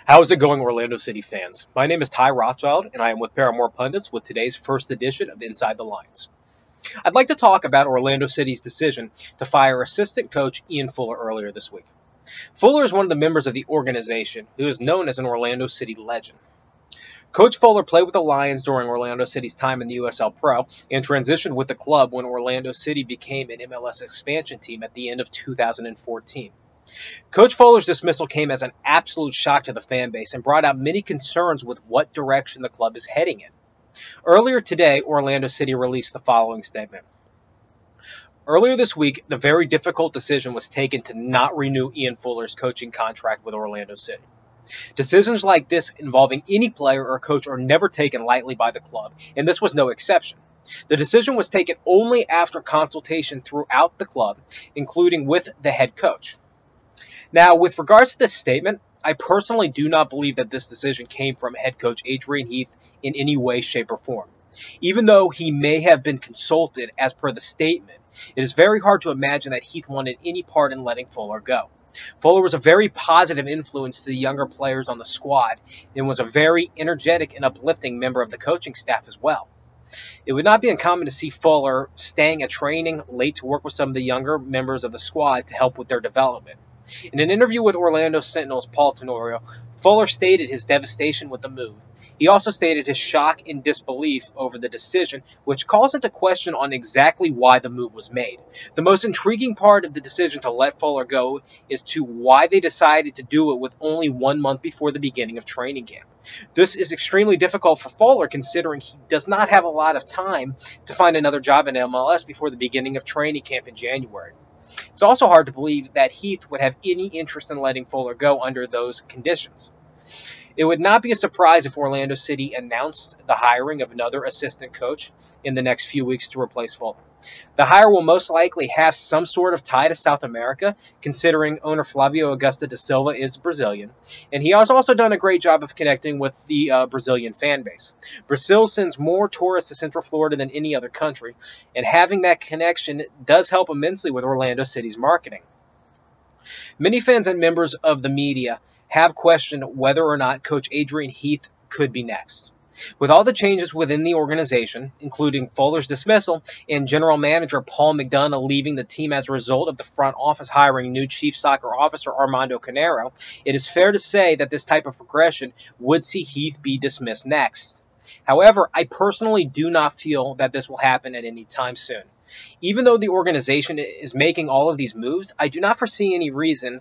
How is it going, Orlando City fans? My name is Ty Rothschild, and I am with Paramore Pundits with today's first edition of Inside the Lines. I'd like to talk about Orlando City's decision to fire assistant coach Ian Fuller earlier this week. Fuller is one of the members of the organization who is known as an Orlando City legend. Coach Fuller played with the Lions during Orlando City's time in the USL Pro and transitioned with the club when Orlando City became an MLS expansion team at the end of 2014. Coach Fuller's dismissal came as an absolute shock to the fan base and brought out many concerns with what direction the club is heading in. Earlier today, Orlando City released the following statement. Earlier this week, the very difficult decision was taken to not renew Ian Fuller's coaching contract with Orlando City. Decisions like this involving any player or coach are never taken lightly by the club, and this was no exception. The decision was taken only after consultation throughout the club, including with the head coach. Now, with regards to this statement, I personally do not believe that this decision came from head coach Adrian Heath in any way, shape, or form. Even though he may have been consulted as per the statement, it is very hard to imagine that Heath wanted any part in letting Fuller go. Fuller was a very positive influence to the younger players on the squad and was a very energetic and uplifting member of the coaching staff as well. It would not be uncommon to see Fuller staying at training late to work with some of the younger members of the squad to help with their development. In an interview with Orlando Sentinel's Paul Tenorio, Fuller stated his devastation with the move. He also stated his shock and disbelief over the decision, which calls into question on exactly why the move was made. The most intriguing part of the decision to let Fuller go is to why they decided to do it with only 1 month before the beginning of training camp. This is extremely difficult for Fuller considering he does not have a lot of time to find another job in MLS before the beginning of training camp in January. It's also hard to believe that Heath would have any interest in letting Fuller go under those conditions. It would not be a surprise if Orlando City announced the hiring of another assistant coach in the next few weeks to replace Fuller. The hire will most likely have some sort of tie to South America, considering owner Flavio Augusto da Silva is Brazilian, and he has also done a great job of connecting with the Brazilian fan base. Brazil sends more tourists to Central Florida than any other country, and having that connection does help immensely with Orlando City's marketing. Many fans and members of the media have questioned whether or not Coach Adrian Heath could be next. With all the changes within the organization, including Fuller's dismissal and general manager Paul McDonough leaving the team as a result of the front office hiring new chief soccer officer Armando Canero, it is fair to say that this type of progression would see Heath be dismissed next. However, I personally do not feel that this will happen at any time soon. Even though the organization is making all of these moves, I do not foresee any reason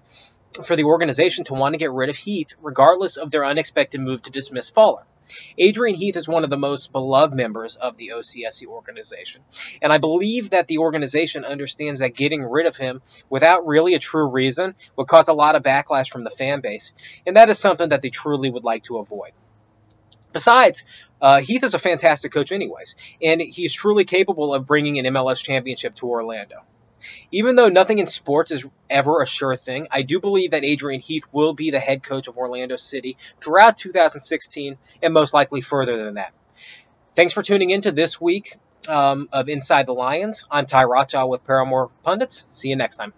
for the organization to want to get rid of Heath, regardless of their unexpected move to dismiss Fuller. Adrian Heath is one of the most beloved members of the OCSC organization, and I believe that the organization understands that getting rid of him without really a true reason would cause a lot of backlash from the fan base, and that is something that they truly would like to avoid. Besides, Heath is a fantastic coach anyways, and he's truly capable of bringing an MLS championship to Orlando. Even though nothing in sports is ever a sure thing, I do believe that Adrian Heath will be the head coach of Orlando City throughout 2016 and most likely further than that. Thanks for tuning in to this week of Inside the Lions. I'm Ty Rothschild with Paramore Pundits. See you next time.